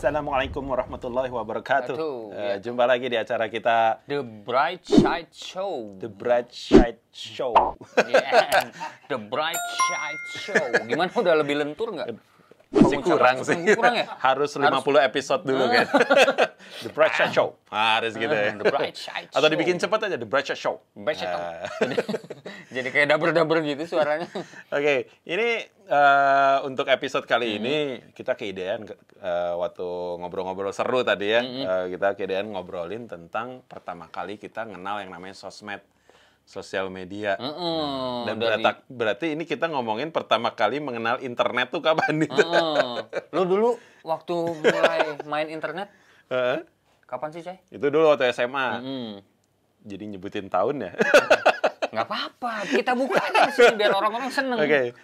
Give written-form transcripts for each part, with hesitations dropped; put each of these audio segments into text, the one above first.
Assalamualaikum warahmatullahi wabarakatuh. Ya. Jumpa lagi di acara kita The Bright Side Show. The Bright Side Show. Yeah. The Bright Side Show. Gimana, udah lebih lentur nggak? Masih kurang sih. Kurang ya? Harus 50 episode dulu kan. The Bright Side Show. Harus gitu ya. The Bright Side Show. Atau dibikin cepat aja The Bright Side Show. Bright Side Show. Jadi kayak daber-daber gitu suaranya. Oke, ini untuk episode kali ini kita keidean waktu ngobrol-ngobrol seru tadi ya. Kita keidean ngobrolin tentang pertama kali kita kenal yang namanya sosmed, sosial media. Dan berarti ini kita ngomongin pertama kali mengenal internet tuh kapan itu? Lu dulu waktu mulai main internet kapan sih, Cay? Itu dulu waktu SMA. Jadi nyebutin tahun ya? Nggak apa-apa, kita buka aja sih biar orang-orang seneng. Oke,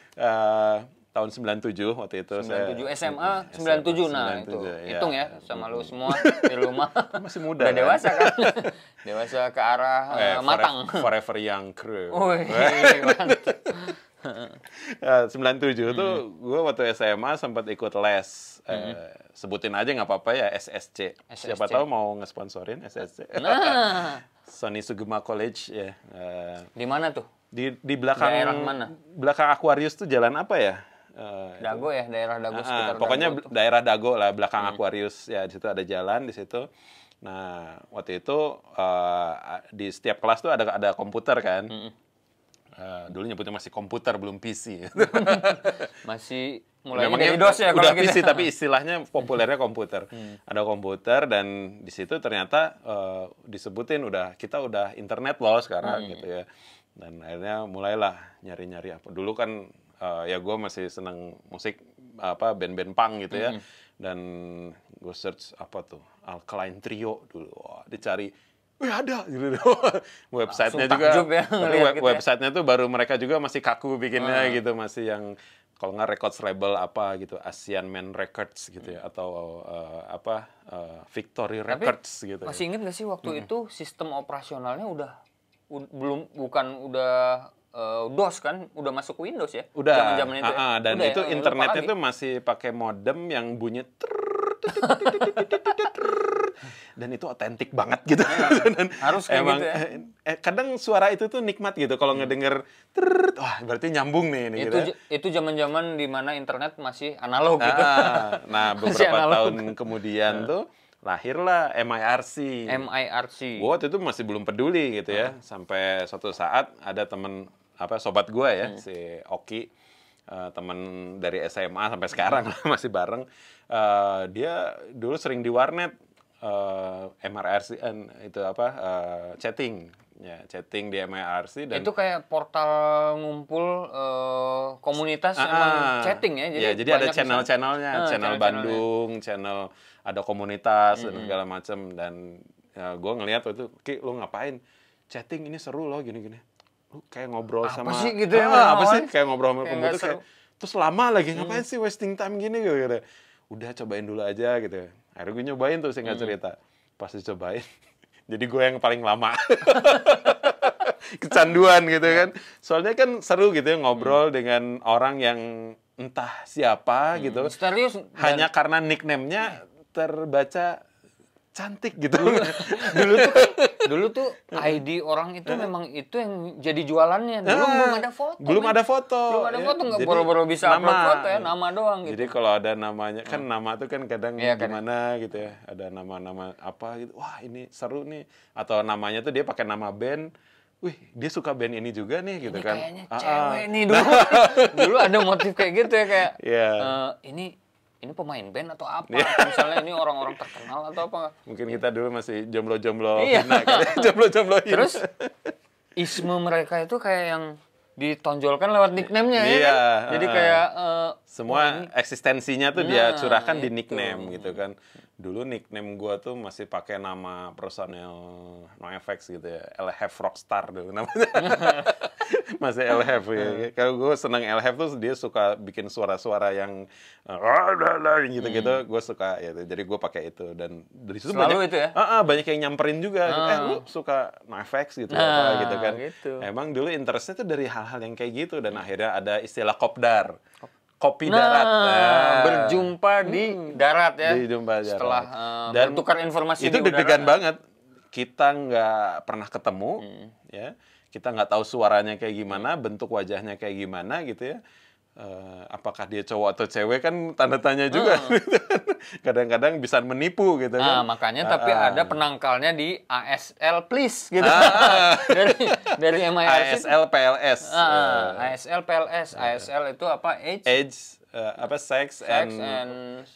tahun 97 waktu itu 97 saya SMA 97. Nah, 97, itu ya. Hitung ya sama lu semua di rumah. Masih muda. Udah kan? dewasa kan? Dewasa ke arah matang. Forever young crew. Wih, mantap. 97 tuh gue waktu SMA sempat ikut les. Sebutin aja nggak apa-apa ya, SSC. Siapa tahu mau ngesponsorin SSC. Nah, Sony Sugema College ya. di mana tuh? Di belakang Daerah mana? Belakang Aquarius tuh jalan apa ya? Dago ya, daerah Dago sekitar pokoknya Dago tuh. daerah Dago lah, belakang Aquarius ya. Di situ ada jalan di situ. Nah, waktu itu di setiap kelas tuh ada komputer kan. Dulu nyebutnya masih komputer, belum PC. Masih mulai Memangnya dari DOS ya udah kalau PC kita. tapi istilahnya populernya komputer. Ada komputer dan di situ ternyata disebutin kita udah internet loh sekarang gitu ya. Dan akhirnya mulailah nyari-nyari apa. Dulu kan ya gue masih seneng musik band-band punk gitu ya. Dan gue search apa tuh Alkaline Trio dulu. Wah, dicari ada gitu. Websitenya juga ya, tapi websitenya tuh baru mereka juga masih kaku bikinnya gitu, masih yang kalau nggak records label apa gitu, Asian Man Records gitu ya, atau Victory Records gitu. Masih inget nggak sih waktu itu sistem operasionalnya udah DOS kan, udah masuk Windows ya? Udah. Zaman-zaman itu ya? Dan Udah itu ya, internetnya lupa tuh masih pakai modem yang bunyi dan itu otentik banget gitu. Dan harus kayak emang, gitu ya. Kadang suara itu tuh nikmat gitu kalau ngedenger wah berarti nyambung nih ini, gitu. Itu zaman-zaman di mana internet masih analog gitu. Nah, beberapa tahun kemudian tuh lahirlah MIRC. Gua waktu itu masih belum peduli gitu ya. Sampai suatu saat ada temen sobat gua ya, si Oki, temen dari SMA sampai sekarang masih bareng. Dia dulu sering di warnet MIRC itu chatting ya, chatting di MIRC. Dan itu kayak portal ngumpul komunitas emang chatting ya. Jadi ada channel-channelnya, channel Bandung, channel ada komunitas dan segala macam. Dan gue ngelihat waktu itu, Ki, lu ngapain? Chatting ini seru loh gini-gini. Lu kayak ngobrol sama apa sih gitu ya? Apa sih kayak ngobrol sama komputer kayak terus lama lagi ngapain sih wasting time gini gitu. Udah cobain dulu aja gitu. Akhirnya gue nyobain tuh, singkat cerita. Pas dicobain, jadi gue yang paling lama. Kecanduan gitu kan. Soalnya kan seru gitu ya ngobrol dengan orang yang entah siapa gitu. Misterius. Hanya karena nickname-nya terbaca cantik gitu. Dulu tuh ID orang itu memang itu yang jadi jualannya. Dulu belum ada foto. Belum ada foto. Nggak boro-boro bisa upload foto ya, nama doang gitu. Jadi kalau ada namanya, kan nama tuh kan kadang gimana gitu ya. Ada nama-nama apa gitu. Wah, ini seru nih. Atau namanya tuh dia pakai nama band. Wih, dia suka band ini juga nih gitu Ini kan. Kayaknya cewek nih dulu. Dulu ada motif kayak gitu ya, kayak ini pemain band atau apa? Misalnya ini orang-orang terkenal atau apa? Mungkin kita dulu masih jomblo-jomblo hina kan. Jomblo-jomblo hina. Terus isme mereka itu kayak yang ditonjolkan lewat nickname-nya ya kan? Jadi kayak semua eksistensinya tuh dia curahkan di nickname gitu kan. Dulu nickname gue tuh masih pakai nama personel NoFX gitu ya, LHF Rockstar dulu namanya. Masih LHF ya. Kalau gue seneng LHF tuh dia suka bikin suara-suara yang gitu-gitu, gue suka ya. Jadi gue pakai itu dan dari situ selalu banyak itu ya? banyak yang nyamperin juga. Lu suka NoFX gitu gitu kan. Gitu. Emang dulu interestnya tuh dari hal-hal yang kayak gitu dan akhirnya ada istilah kopdar. kopi darat. Berjumpa di darat ya. Dijumpa darat. Setelah bertukar informasi itu deg-degan banget. Kita nggak pernah ketemu, ya. Kita nggak tahu suaranya kayak gimana, bentuk wajahnya kayak gimana gitu ya. Apakah dia cowok atau cewek kan tanda tanya juga. Kadang-kadang bisa menipu gitu kan. Makanya tapi ada penangkalnya di ASL please gitu. dari MIRC. ASL PLS. ASL PLS. ASL itu apa? Age sex and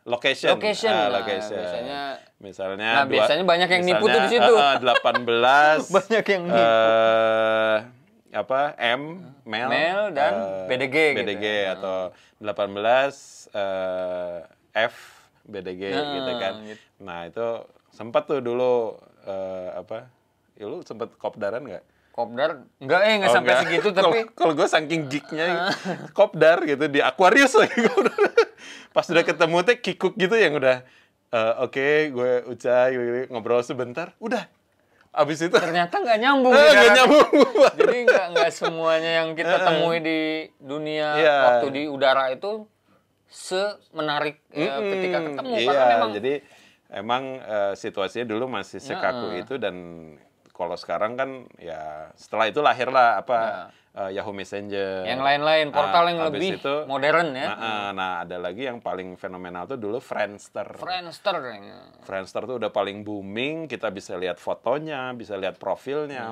location. Biasanya misalnya biasanya banyak yang nipu tuh di situ. 18 banyak yang nipu. Male dan BDG gitu. Atau 18 F BDG gitu kan. Gitu. Nah, itu sempat tuh dulu lu sempat kopdaran nggak? Kopdar? Enggak sampai segitu tapi kalau gue saking geeknya kopdar gitu di Aquarius lagi. Pas udah ketemu teh kikuk gitu yang udah oke, gue Ucai ngobrol sebentar, udah. Abis itu ternyata nggak nyambung. Jadi nggak semuanya yang kita temui di dunia waktu di udara itu semenarik ketika ketemu. Karena memang jadi emang situasinya dulu masih sekaku itu, dan kalau sekarang kan ya setelah itu lahirlah Yahoo Messenger. Yang lain-lain, portal yang lebih itu, modern ya. Nah, ada lagi yang paling fenomenal tuh dulu Friendster. Friendster tuh udah paling booming, kita bisa lihat fotonya, bisa lihat profilnya,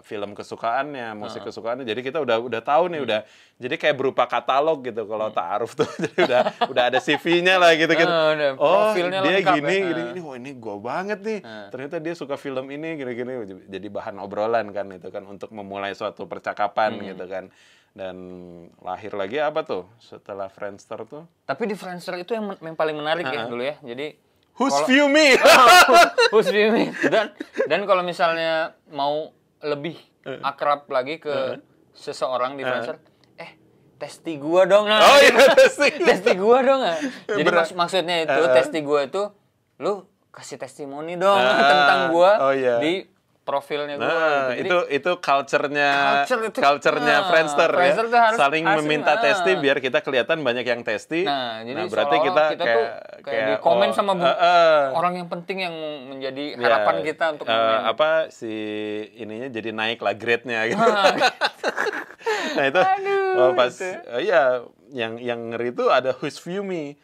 film kesukaannya, musik kesukaannya. Jadi kita udah tahu nih, jadi kayak berupa katalog gitu kalau ta'aruf tuh. Jadi udah ada CV-nya lah gitu. Profilnya dia lengkap, gini, wah ini gue banget nih. Ternyata dia suka film ini gini. Jadi bahan obrolan kan itu kan untuk memulai suatu percakapan gitu kan. Dan lahir lagi apa tuh setelah Friendster tuh? Tapi di Friendster itu yang paling menarik ya dulu ya. Jadi Who's View Me? Who's View Me? Dan kalau misalnya mau lebih akrab lagi ke seseorang di Friendster, testi gua dong. Testi gua dong. Jadi maksudnya itu testi gua itu lu kasih testimoni dong tentang gua di profilnya gue. Jadi, itu culture-nya Friendster ya. Saling meminta testi biar kita kelihatan banyak yang testi. Nah, jadi berarti kita kayak di komen sama orang yang penting yang menjadi harapan kita untuk si ininya jadi naik lah grade-nya gitu. Nah itu pas yang ngeri itu ada Who's View Me.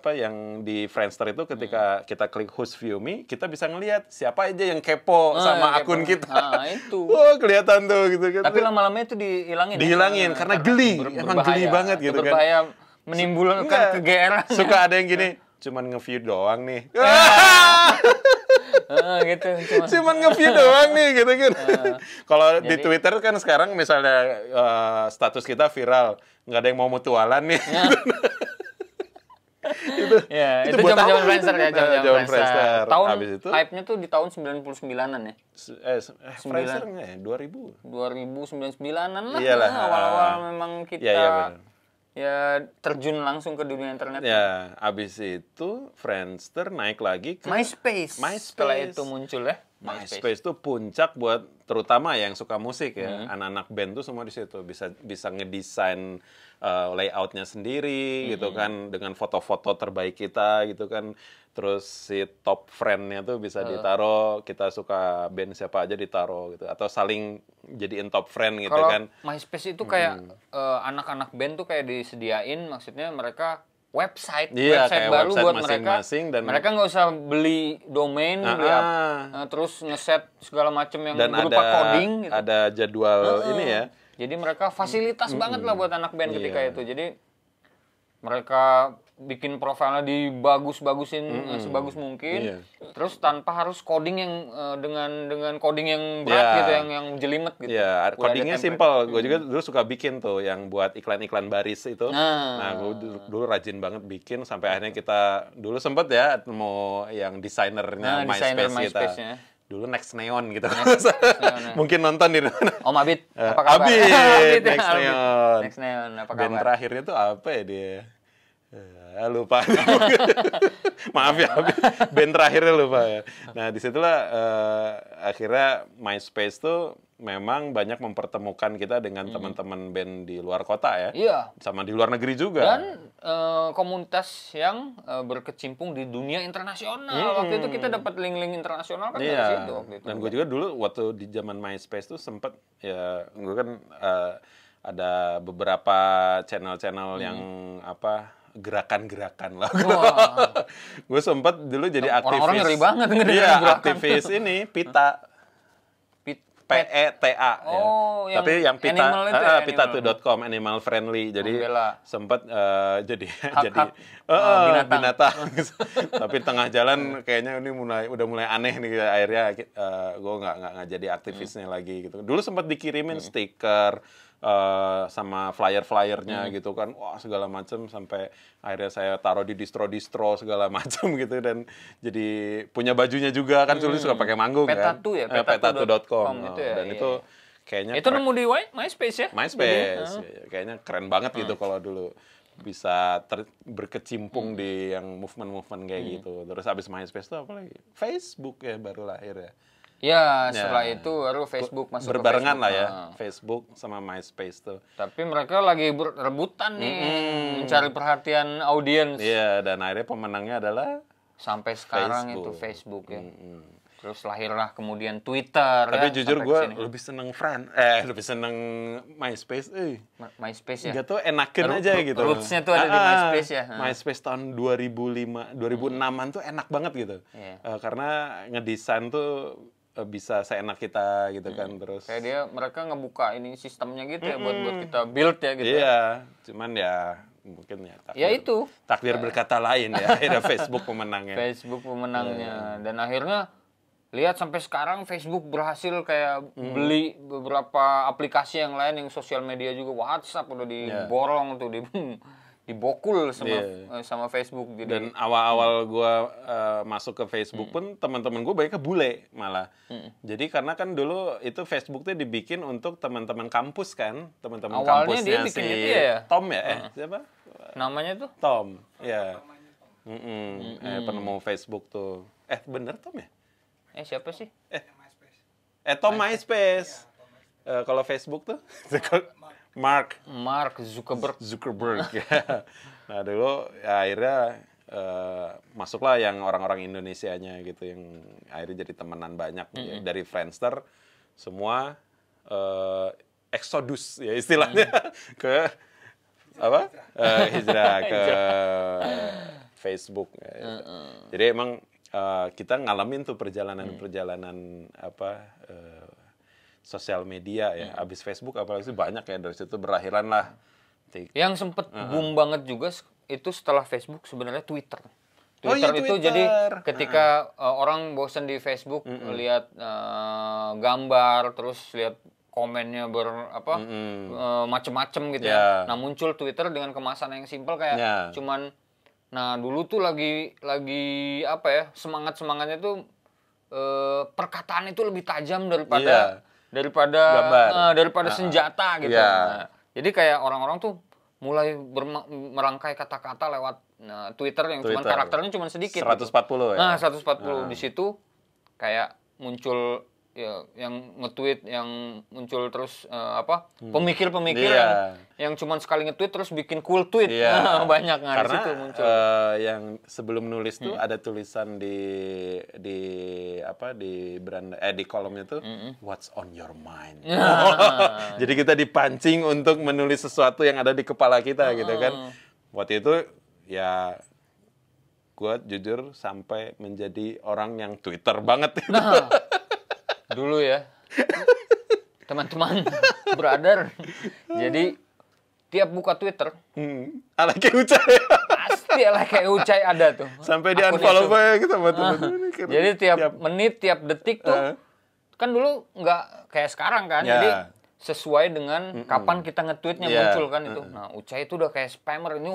Yang di Friendster itu ketika kita klik Who's View Me, kita bisa ngelihat siapa aja yang kepo sama akun kita. Itu. Kelihatan tuh gitu kan. Tapi lama-lama itu dihilangin karena geli, emang geli banget gitu kan. Berbahaya, menimbulkan kegeeran. Suka ada yang gini, cuman nge-view doang nih. Gitu. Cuman nge-view doang nih gitu kan. Kalau di Twitter kan sekarang misalnya status kita viral, nggak ada yang mau mutualan nih. itu zaman Friendster ya, zaman Friendster. Tahun habis itu hype-nya tuh di tahun 99-an ya. Friendster enggak ya? 2099-an lah. Awal-awal memang kita terjun langsung ke dunia internet. Ya, abis itu Friendster naik lagi ke MySpace. Setelah itu muncul ya. MySpace itu puncak buat terutama yang suka musik ya. Anak-anak band tuh semua di situ bisa ngedesain layoutnya sendiri gitu kan, dengan foto-foto terbaik kita gitu kan. Terus si top friend-nya tuh bisa ditaruh, kita suka band siapa aja ditaruh gitu, atau saling jadiin top friend gitu kan. MySpace itu kayak anak-anak band tuh kayak disediain, maksudnya mereka website baru buat mereka. Dan mereka nggak usah beli domain, terus ngeset segala macam yang berupa coding. Gitu. Ada jadwal ini ya. Jadi mereka fasilitas banget lah buat anak band ketika itu. Jadi mereka bikin profilnya dibagus-bagusin sebagus mungkin. Terus tanpa harus coding yang dengan coding yang berat gitu, yang jelimet gitu. Codingnya simple. Gue juga dulu suka bikin tuh yang buat iklan-iklan baris itu. Nah, gue dulu rajin banget bikin sampai akhirnya kita dulu sempet ya mau yang desainernya MySpace kita. Dulu Next Neon gitu. Mungkin nonton di mana. Om Abid, apa kabar? Abid, Next Neon. Next Neon, apa kabar? Band terakhirnya tuh apa ya dia? Lupa. Maaf ya, band terakhirnya lupa ya. Nah, disitulah akhirnya MySpace tuh memang banyak mempertemukan kita dengan teman-teman band di luar kota ya. Iya. Sama di luar negeri juga. Dan komunitas yang berkecimpung di dunia internasional. Waktu itu kita dapat link-link internasional kan dari situ waktu itu. Dan gue juga dulu waktu di zaman MySpace tuh sempet ya, gue kan ada beberapa channel-channel yang apa, gerakan-gerakan lah. Gue sempet dulu jadi aktivis. Orang-orang ngeri banget Iya, aktivis ini PETA. PETA ya. Tapi yang PETA PETA.com, animal friendly. Jadi sempat jadi binatang. Tapi tengah jalan kayaknya ini udah mulai aneh nih, akhirnya gue nggak jadi aktivisnya lagi gitu. Dulu sempat dikirimin stiker sama flyer-flyernya gitu kan, wah segala macam, sampai akhirnya saya taruh di distro segala macam gitu, dan jadi punya bajunya juga kan, dulu suka pakai manggung kan. Petatu ya, petatu.com gitu ya, dan itu kayaknya itu nemu di MySpace ya? MySpace, kayaknya keren banget gitu kalau dulu bisa berkecimpung di yang movement-movement kayak gitu. Terus abis MySpace tuh apa lagi? Facebook ya baru lahir ya. Ya, setelah itu baru Facebook masuk berbarengan lah ya, Facebook sama MySpace tuh. Tapi mereka lagi rebutan nih, mencari perhatian audiens. Iya, dan akhirnya pemenangnya adalah sampai sekarang Facebook. Itu Facebook ya. Terus lahirlah kemudian Twitter. Tapi jujur gue lebih seneng lebih seneng MySpace. MySpace ya. Gak tuh enakin aja gitu. Roots-nya tuh ada di MySpace ya. MySpace tahun 2006-an tuh enak banget gitu. Karena ngedesain tuh bisa seenak kita gitu kan. Terus kayak mereka ngebuka ini sistemnya gitu ya, buat kita build ya gitu. Iya, cuman ya mungkin ya takdir berkata lain ya, akhirnya Facebook pemenangnya. Dan akhirnya lihat sampai sekarang Facebook berhasil kayak beli beberapa aplikasi yang lain, yang sosial media juga. WhatsApp udah diborong tuh, dibokul sama Facebook. Dan awal-awal gue masuk ke Facebook pun teman-teman gue banyak bule malah. Jadi karena kan dulu itu Facebook tuh dibikin untuk teman-teman kampus kan, teman-teman kampusnya si Tom ya, siapa? Namanya tuh? Tom, ya. Penemu Facebook tuh. Bener Tom ya? Siapa sih? Tom MySpace. Kalau Facebook tuh Mark Zuckerberg ya. Nah dulu ya, akhirnya masuklah yang orang-orang Indonesianya gitu, yang akhirnya jadi temenan banyak ya. Dari Friendster semua exodus ya istilahnya ke apa hijrah ke Facebook ya. Jadi emang kita ngalamin tuh perjalanan apa sosial media ya. Abis Facebook apalagi banyak ya, dari situ berakhirlah lah. Yang sempet boom banget juga itu setelah Facebook sebenarnya Twitter. Twitter. Jadi ketika orang bosan di Facebook lihat gambar, terus lihat komennya macem-macem gitu ya. Nah muncul Twitter dengan kemasan yang simpel kayak cuman. Nah dulu tuh lagi apa ya, semangatnya tuh perkataan itu lebih tajam daripada senjata gitu. Nah, jadi kayak orang-orang tuh mulai merangkai kata-kata lewat Twitter yang cuman karakternya cuma sedikit. 140 gitu. Nah 140 di situ kayak muncul ya, yang nge-tweet yang muncul terus pemikir-pemikir yang cuman sekali nge-tweet terus bikin cool tweet. Banyak karena di situ muncul. Yang sebelum nulis tuh ada tulisan di beranda di kolomnya tuh what's on your mind. Jadi kita dipancing untuk menulis sesuatu yang ada di kepala kita gitu kan. Waktu itu ya gue jujur sampai menjadi orang yang Twitter banget gitu. Dulu ya, teman-teman, brother. Jadi tiap buka Twitter, ala kayak Ucai. Pasti ala kayak Ucai ada tuh. Sampai di unfollow banyak gitu teman-teman. Jadi tiap menit, tiap detik tuh, kan dulu nggak kayak sekarang kan. Jadi sesuai dengan kapan kita nge-tweetnya muncul kan itu. Nah Ucai itu udah kayak spammer ini.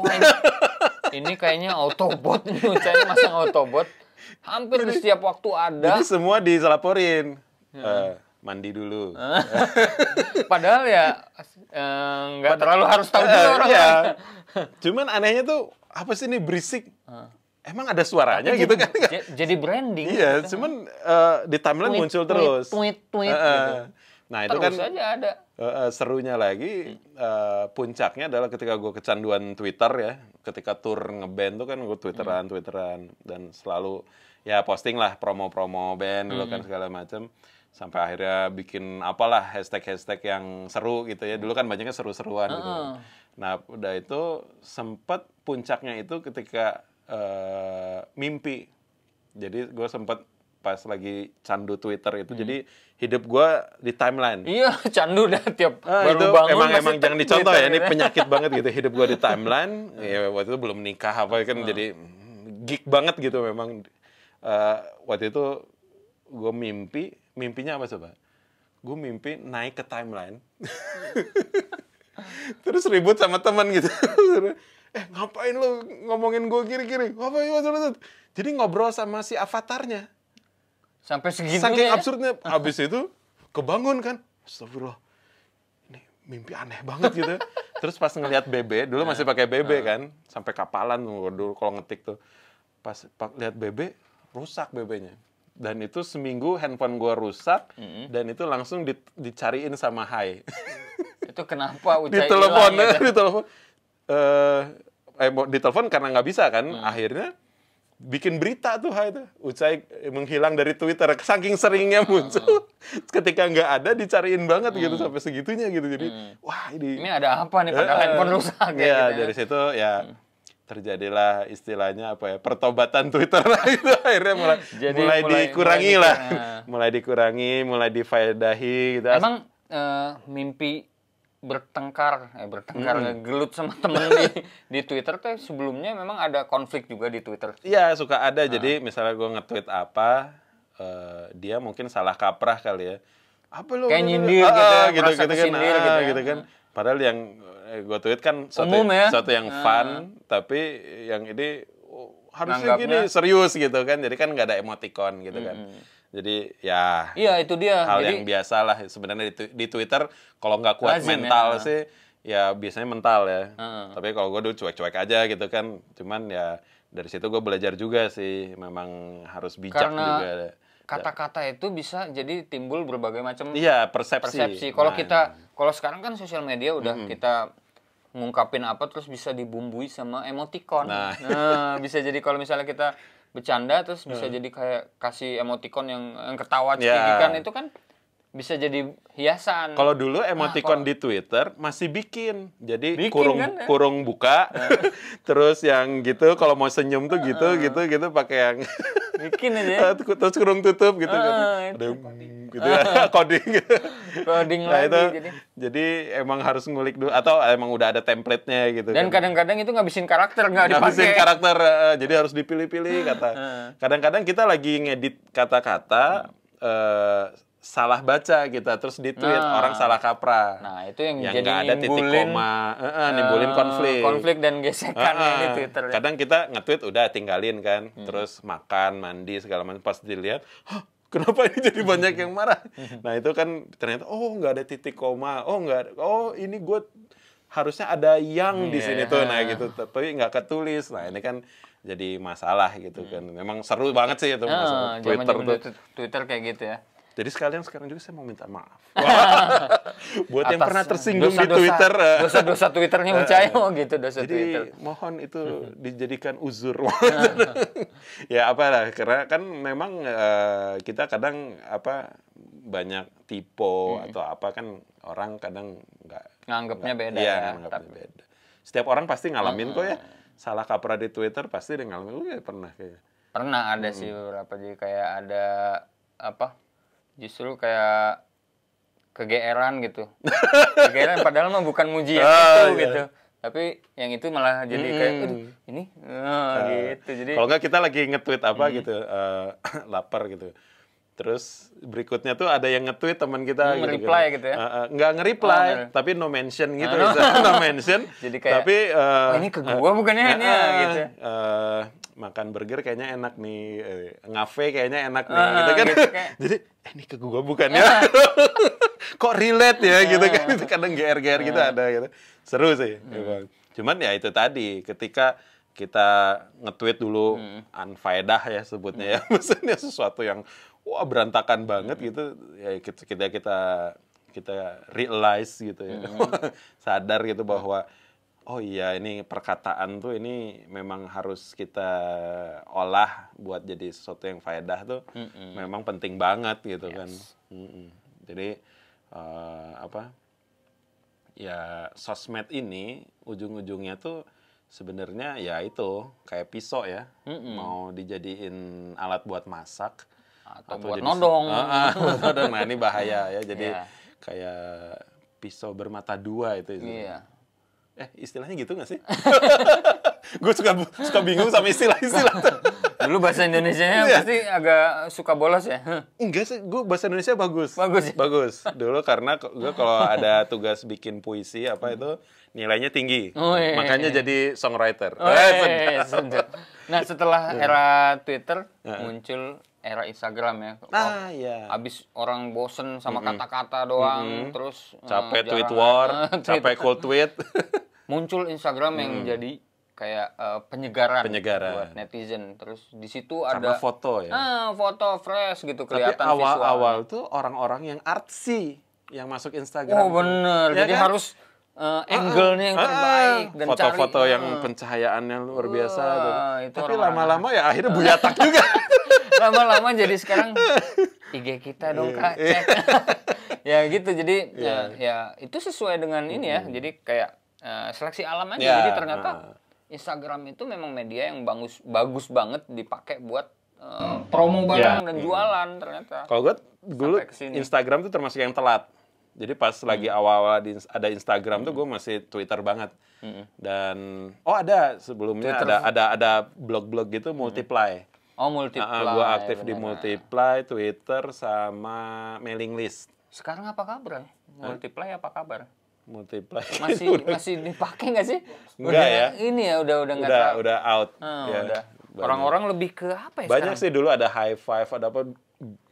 Ini kayaknya autobot, ini Ucai masang autobot. Hampir di setiap waktu ada. Jadi semua diselaporin. Mandi dulu. Padahal ya nggak terlalu harus tahu juga orang. Cuman anehnya tuh apa sih ini berisik? Emang ada suaranya gitu kan? Jadi branding. Iya, cuman di timeline muncul terus. Tweet gitu. Nah itu kan aja ada. Serunya lagi, puncaknya adalah ketika gue kecanduan Twitter ya. Ketika tour ngeband tuh kan gue twitteran dan selalu ya posting lah promo-promo band dulu kan segala macam. Sampai akhirnya bikin apalah hashtag yang seru gitu ya. Dulu kan banyaknya seru-seruan gitu. Nah udah itu sempat puncaknya itu ketika mimpi. Jadi gue sempat pas lagi candu Twitter itu, jadi hidup gue di timeline. Iya, candu dah tiap baru itu bangun. Emang jangan dicontoh ya, ini penyakit banget gitu. Hidup gue di timeline, ya waktu itu belum nikah apa kan, jadi geek banget gitu memang. Waktu itu gue mimpinya apa coba? Gue mimpi naik ke timeline, terus ribut sama teman gitu. Ngapain lo ngomongin gue kiri-kiri? Ngapain? Jadi ngobrol sama si avatarnya. Sampai segitunya. Saking absurdnya. Habis itu kebangun kan. Astagfirullah. Ini mimpi aneh banget gitu. Terus pas ngelihat BB, dulu masih pakai BB kan. Sampai kapalan dulu kalau ngetik tuh. Pas lihat BB, rusak BB-nya. Dan itu seminggu handphone gua rusak. Dan itu langsung dicariin sama Hai. Itu kenapa Ucai ditelepon, gitu? Ditelepon karena nggak bisa kan. Akhirnya bikin berita tuh itu Ucai menghilang dari Twitter, saking seringnya muncul. Ketika nggak ada dicariin banget gitu sampai segitunya gitu. Jadi wah ini ada apa nih padahal handphone rusak ya, gitu ya. Dari situ ya terjadilah istilahnya apa ya, pertobatan Twitter lah itu. Akhirnya mulai dikurangi lah. Mulai difaedahi gitu. Emang mimpi bertengkar gelut sama temen di Twitter tuh sebelumnya memang ada konflik juga di Twitter. Iya, suka ada. Jadi misalnya gue nge-tweet apa, dia mungkin salah kaprah kali ya. Apa lo? Kayak nyindir gitu kan. Padahal yang gue tweet kan suatu yang fun, tapi yang ini harusnya gini serius gitu kan. Jadi kan nggak ada emoticon gitu kan. Jadi ya itu dia. Hal yang biasa lah sebenarnya di Twitter. Kalau nggak kuat mental sih, ya biasanya mental ya. Tapi kalau gue dulu cuek-cuek aja gitu kan. Cuman ya dari situ gue belajar juga sih. Memang harus bijak juga. Kata-kata itu bisa jadi timbul berbagai macam persepsi. Kalau sekarang kan sosial media udah kita ngungkapin apa terus bisa dibumbui sama emoticon. Nah bisa jadi kalau misalnya kita bercanda terus bisa jadi kayak kasih emoticon yang ketawa cekikikan itu kan bisa jadi hiasan. Kalau dulu emoticon di Twitter masih bikin. Jadi kurung buka. Terus yang gitu kalau mau senyum tuh gitu pakai yang bikin aja. Terus kurung tutup gitu kan. Ada gitu ya, coding. Coding lagi jadi emang harus ngulik dulu atau emang udah ada template-nya gitu. Dan kadang-kadang itu ngabisin karakter nggak dipakai. Ngabisin karakter, jadi harus dipilih-pilih kata. Kadang-kadang kita lagi ngedit kata-kata salah baca kita terus di tweet orang salah kaprah. Nah, itu yang jadi nggak ada titik koma, nimbulin konflik dan gesekan di Twitter. Kadang kita nge-tweet udah tinggalin kan, terus makan, mandi segala macam, pas dilihat, kenapa ini jadi banyak yang marah? Nah, itu kan ternyata nggak ada titik koma. Ini gue harusnya ada yang di sini tuh, nah gitu, tapi nggak ketulis. Nah, ini kan jadi masalah gitu kan. Memang seru banget sih itu masalah Twitter kayak gitu ya. Jadi sekarang juga saya mau minta maaf. Buat yang pernah tersinggung di Twitter. Dosa-dosa Twitternya Ucai gitu, dosa jadi, Twitter. Jadi mohon itu dijadikan uzur. Ya apalah, karena kan memang kita kadang banyak tipe atau apa kan orang kadang nganggapnya beda beda. Setiap orang pasti ngalamin kok ya. Salah kaprah di Twitter pasti dia ngalamin. Lu ya pernah kayak. Pernah ada sih beberapa, jadi kayak ada justru kayak kegeeran gitu. Kegeeran padahal mah bukan muji yang itu gitu. Tapi yang itu malah jadi kayak ini gitu. Jadi kalau enggak kita lagi nge-tweet apa gitu, lapar gitu. Terus berikutnya tuh ada yang nge-tweet teman kita reply gitu ya. Enggak nge-reply, tapi no mention gitu. No mention. Jadi kayak tapi ini ke gua bukannya ini gitu. Makan burger kayaknya enak nih, ngafe kayaknya enak nih gitu kan. Gitu, jadi ini ke gua bukannya. Kok relate ya gitu kan. Itu kadang GR-GR gitu ada gitu. Seru sih. Cuman ya itu tadi, ketika kita nge-tweet dulu unfaedah ya sebutnya ya. Maksudnya sesuatu yang berantakan banget gitu, ya kita kita realize gitu ya. Sadar gitu bahwa oh iya, ini perkataan tuh ini memang harus kita olah buat jadi sesuatu yang faedah tuh memang penting banget gitu kan. Jadi ya sosmed ini ujung-ujungnya tuh sebenarnya ya itu kayak pisau ya, mau dijadiin alat buat masak atau buat nodong. Nah ini bahaya ya, jadi kayak pisau bermata dua itu. Istilahnya gitu nggak sih? Gue suka bingung sama istilah-istilah. Dulu bahasa Indonesianya pasti agak suka bolos ya? Enggak sih, gue bahasa Indonesia bagus. Bagus ya? Bagus. Dulu karena gue kalau ada tugas bikin puisi itu nilainya tinggi. Makanya jadi songwriter. Nah setelah era Twitter muncul era Instagram ya. Abis orang bosen sama kata-kata doang, terus capek tweet war, capek cold tweet. Muncul Instagram yang jadi kayak penyegaran buat netizen. Terus di situ ada foto ya. Foto fresh gitu, kelihatan visualnya. Tapi awal-awal tuh orang-orang yang artsy yang masuk Instagram. Oh bener, ya jadi kan? Harus angle-nya yang terbaik dan foto-foto yang pencahayaannya luar biasa. Tapi lama-lama ya akhirnya buyatak juga. Lama-lama jadi sekarang IG kita dong Kak, cek. Ya gitu, jadi ya itu sesuai dengan ini ya. Jadi kayak seleksi alam aja. Jadi ternyata Instagram itu memang media yang bagus banget dipakai buat promo barang dan jualan ternyata. Kalau gue dulu Instagram tuh termasuk yang telat. Jadi pas lagi awal-awal ada Instagram tuh gue masih Twitter banget. Dan ada sebelumnya Twitter. ada blog-blog gitu Multiply. Oh, Multiply. Gue aktif di Multiply, Twitter sama mailing list. Sekarang apa kabar? Multiply apa kabar? Multiply masih dipakai nggak sih? Enggak ya. Ini ya udah out. Udah. Orang-orang lebih ke apa ya? Banyak sekarang? Sih dulu ada High Five, ada apa?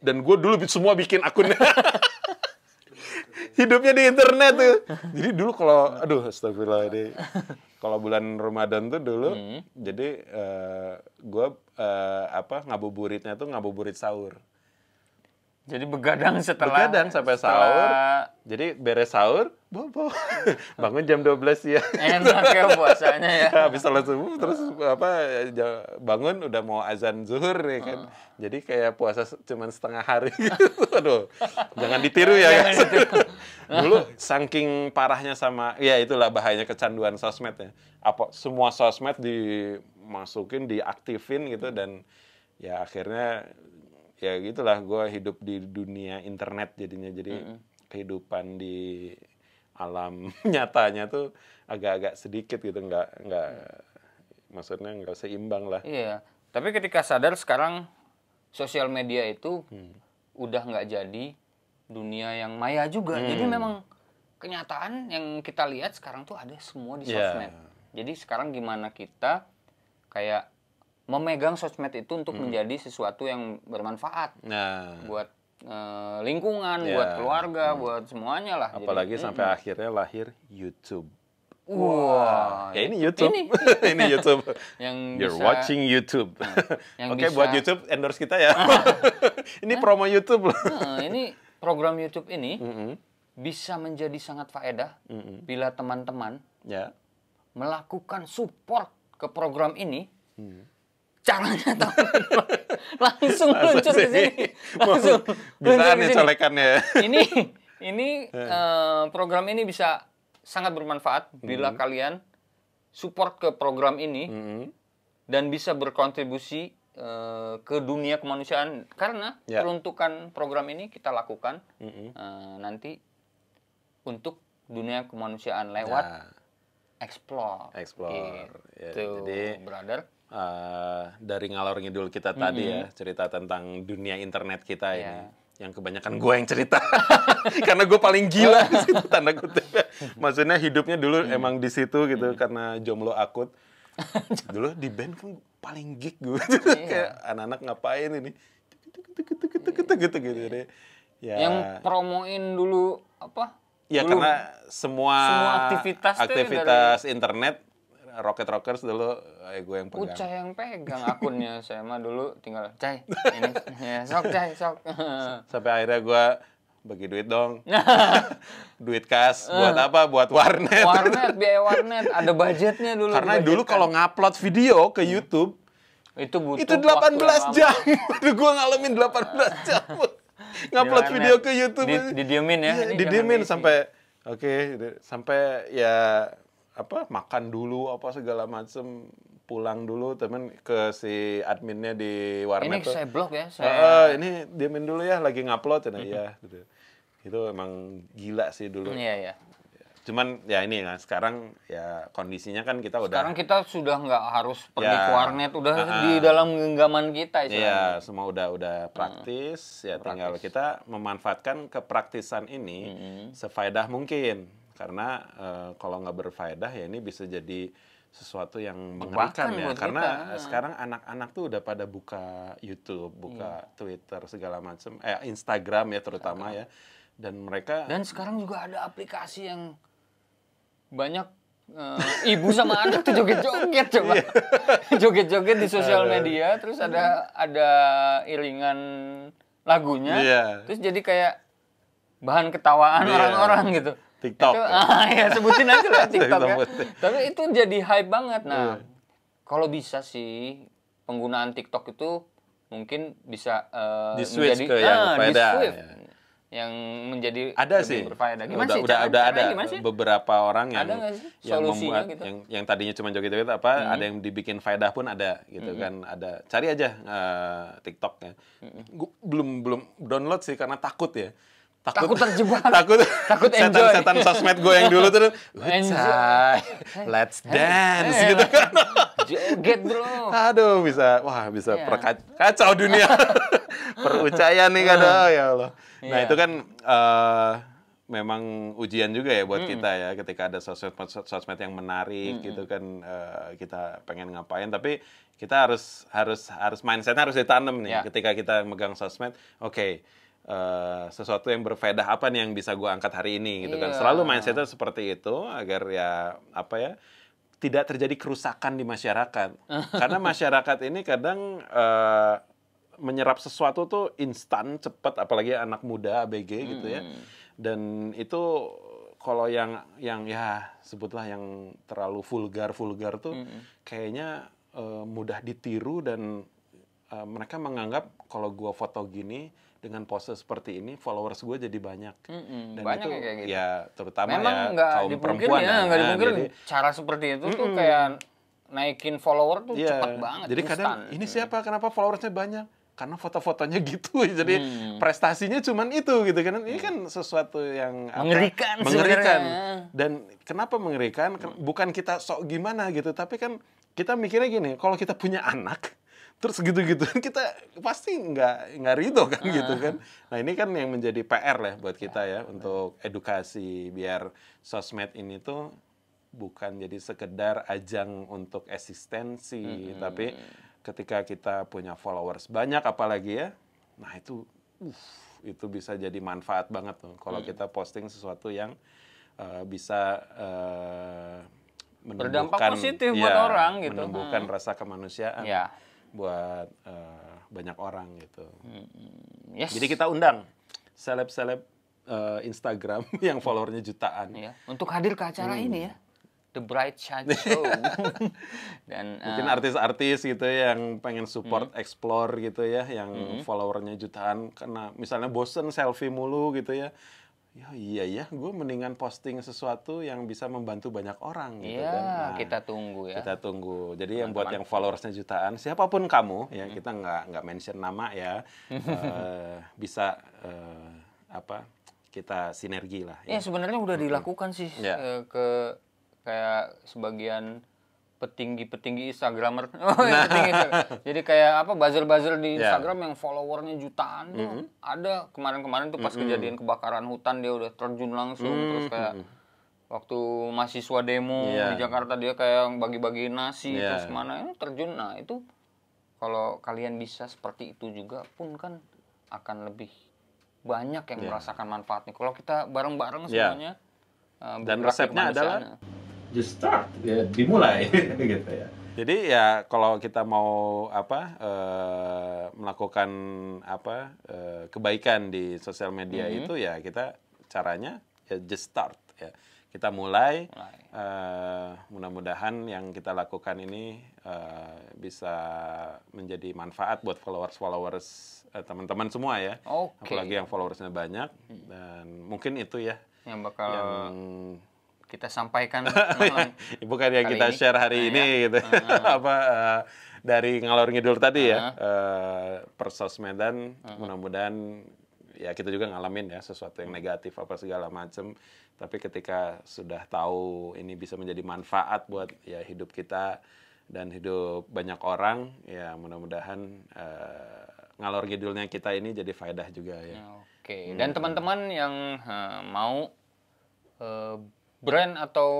Dan gue dulu semua bikin akun. Hidupnya di internet tuh. Jadi dulu kalau astagfirullah ini. Kalau bulan Ramadan tuh dulu, jadi gue ngabuburitnya tuh ngabuburit sahur. Jadi begadang sampai sahur. Jadi beres sahur, bangun jam 12 ya. Enak ya puasanya ya. Habis salat subuh terus bangun udah mau azan zuhur ya kan. Jadi kayak puasa cuman setengah hari gitu. Aduh. Jangan ditiru ya guys. Dulu saking parahnya sama itulah bahayanya kecanduan sosmed ya. Semua sosmed dimasukin, diaktifin gitu dan ya akhirnya ya gitulah, gue hidup di dunia internet jadinya. Jadi kehidupan di alam nyatanya tuh agak-agak sedikit gitu, maksudnya nggak seimbang lah. Iya, tapi ketika sadar sekarang sosial media itu udah nggak jadi dunia yang maya juga. Jadi memang kenyataan yang kita lihat sekarang tuh ada semua di sosmed. Jadi sekarang gimana kita kayak memegang sosmed itu untuk menjadi sesuatu yang bermanfaat buat lingkungan, buat keluarga, buat semuanya lah. Apalagi sampai akhirnya lahir YouTube. Wah, ya ini YouTube. Ini YouTube. You're watching YouTube. Oke, buat YouTube endorse kita ya. Ini promo YouTube loh. Ini program YouTube ini bisa menjadi sangat faedah bila teman-teman melakukan support ke program ini. Caranya langsung luncur ke sini. Langsung bisa nih colekannya. Ini program ini bisa sangat bermanfaat bila kalian support ke program ini dan bisa berkontribusi ke dunia kemanusiaan, karena peruntukan program ini kita lakukan nanti untuk dunia kemanusiaan lewat explore. Gitu, jadi brother. Dari ngalor ngidul kita tadi ya, cerita tentang dunia internet kita ini, yang kebanyakan gue yang cerita karena gue paling gila di situ, tanda kutip. Maksudnya hidupnya dulu emang di situ gitu karena jomblo akut. Dulu di band kan paling geek gue. Kayak anak-anak ngapain ini gitu deh. Yang promoin dulu apa? Ya dulu, karena semua aktivitas internet Rocket Rockers dulu gue yang pegang. Ucai yang pegang akunnya. Saya mah dulu tinggal Cai. Ini ya, sok. Sampai akhirnya gue bagi duit dong. Duit kas, buat apa? Buat warnet. Biaya warnet, ada budgetnya dulu. Karena dulu kalau ngupload video ke YouTube, itu butuh itu 18 jam. Aduh, gue ngalamin 18 jam. Ngupload video ke YouTube. Didiemin ya? Iya, didiemin sampai, sampai ya, makan dulu, segala macem. Pulang dulu, temen ke si adminnya di warnet. Ini saya blok ya? Ini diemin dulu ya, lagi ngupload. Iya, gitu. Itu emang gila sih dulu. Iya. Cuman ya ini lah, sekarang ya kondisinya kan kita udah... Sekarang kita sudah nggak harus pergi ke warnet, udah di dalam genggaman kita. Iya, semua udah praktis, ya tinggal kita memanfaatkan kepraktisan ini sefaedah mungkin. Karena kalau nggak berfaedah ya ini bisa jadi sesuatu yang mengerikan ya. Karena sekarang anak-anak tuh udah pada buka YouTube, buka Twitter, segala macam. Instagram ya terutama ya. Dan mereka... Dan sekarang juga ada aplikasi yang banyak ibu sama anak tuh joget-joget coba. Joget-joget di sosial media, terus ada iringan lagunya. Terus jadi kayak bahan ketawaan orang-orang gitu. TikTok. Ya sebutin aja lah TikTok ya. Tapi itu jadi hype banget. Nah, kalau bisa sih penggunaan TikTok itu mungkin bisa di-switch ke yang faedah. Yang menjadi ada sih berfaedah. Udah ada beberapa orang yang membuat gitu? yang tadinya cuma joget-joget ada yang dibikin faedah pun ada gitu kan. Ada, cari aja TikToknya. Gue belum download sih karena takut ya. Takut terjebak. Takut enjoy. Setan sosmed gue yang dulu tuh. Let's dance gitu kan. Joget bro. Aduh, bisa kacau dunia. Perucayan nih kan. Ya Allah. Nah itu kan memang ujian juga ya buat kita ya. Ketika ada sosmed yang menarik gitu kan. Kita pengen ngapain. Tapi kita harus mindsetnya harus ditanam nih. Ketika kita megang sosmed. Sesuatu yang berfaedah apa nih yang bisa gue angkat hari ini gitu kan. Selalu mindsetnya seperti itu agar ya tidak terjadi kerusakan di masyarakat. Karena masyarakat ini kadang menyerap sesuatu tuh instan, cepat, apalagi anak muda ABG gitu ya. Dan itu kalau yang ya sebutlah yang terlalu vulgar tuh kayaknya mudah ditiru dan mereka menganggap kalau gue foto gini dengan pose seperti ini, followers gue jadi banyak. Dan banyak itu kayak gitu. Ya terutama memang kaum perempuan. Nggak dipungkiri cara seperti itu tuh kayak naikin follower tuh cepat banget. Jadi kadang ini siapa, kenapa followersnya banyak? Karena foto-fotonya gitu. Jadi prestasinya cuman itu gitu kan. Ini kan sesuatu yang mengerikan. Dan kenapa mengerikan? Bukan kita sok gimana gitu, tapi kan kita mikirnya gini, kalau kita punya anak terus gitu-gitu kita pasti nggak ridho kan gitu kan. Nah ini kan yang menjadi PR lah buat kita ya untuk edukasi biar sosmed ini tuh bukan jadi sekedar ajang untuk eksistensi, tapi ketika kita punya followers banyak apalagi ya, nah itu bisa jadi manfaat banget tuh kalau kita posting sesuatu yang bisa berdampak positif buat orang gitu, menumbuhkan rasa kemanusiaan. Buat banyak orang gitu. Jadi kita undang seleb-seleb Instagram yang followernya jutaan. Untuk hadir ke acara ini ya, The Bright Shine Show. Dan mungkin artis-artis gitu yang pengen support explore gitu ya, yang followernya jutaan karena misalnya bosen selfie mulu gitu ya. Iya, gue mendingan posting sesuatu yang bisa membantu banyak orang gitu kan. Nah, kita tunggu ya. Kita tunggu. Jadi yang buat yang followersnya jutaan, siapapun kamu ya, kita nggak mention nama ya, bisa kita sinergi lah. Ya sebenarnya udah dilakukan sih ke kayak sebagian petinggi Instagramer. Jadi kayak buzzer di Instagram yang followernya jutaan tuh ada kemarin tuh pas kejadian kebakaran hutan dia udah terjun langsung terus kayak waktu mahasiswa demo di Jakarta dia kayak bagi-bagi nasi terus kemana terjun. Nah itu kalau kalian bisa seperti itu juga pun kan akan lebih banyak yang merasakan manfaatnya. Kalau kita bareng-bareng semuanya dan resepnya adalah just start, dimulai gitu ya. Jadi ya kalau kita mau melakukan kebaikan di sosial media itu ya kita caranya ya just start ya. Kita mulai. Mudah-mudahan yang kita lakukan ini bisa menjadi manfaat buat followers teman-teman semua ya. Apalagi yang followersnya banyak dan mungkin itu ya yang bakal kita sampaikan. Bukan yang kita share hari ini gitu. Dari ngalor ngidul tadi ya. Persosmedan mudah-mudahan ya kita juga ngalamin ya sesuatu yang negatif apa segala macam. Tapi ketika sudah tahu ini bisa menjadi manfaat buat ya hidup kita dan hidup banyak orang, ya mudah-mudahan ngalor ngidulnya kita ini jadi faedah juga ya. Oke. Dan teman-teman yang mau brand atau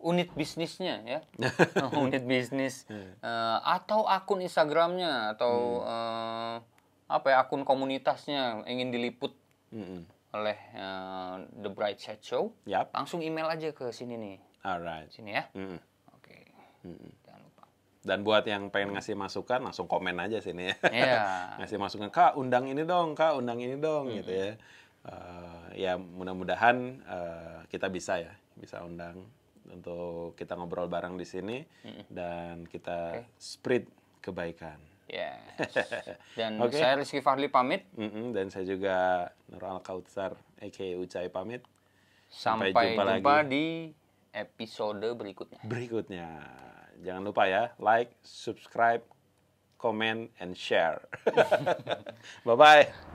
unit bisnisnya ya, unit bisnis atau akun Instagramnya atau akun komunitasnya ingin diliput oleh The Bright Side Show, langsung email aja ke sini nih. Alright. Sini ya. Oke. Jangan lupa. Dan buat yang pengen ngasih masukan, langsung komen aja sini ya. Ngasih masukan, Kak undang ini dong, Kak undang ini dong, gitu ya. Ya mudah-mudahan kita bisa undang untuk kita ngobrol bareng di sini dan kita spread kebaikan. Dan saya Rizky Fahli pamit. Dan saya juga Nurul Kautsar aka Ucai pamit. Sampai jumpa di episode berikutnya. Jangan lupa ya, like, subscribe, comment, and share. Bye-bye.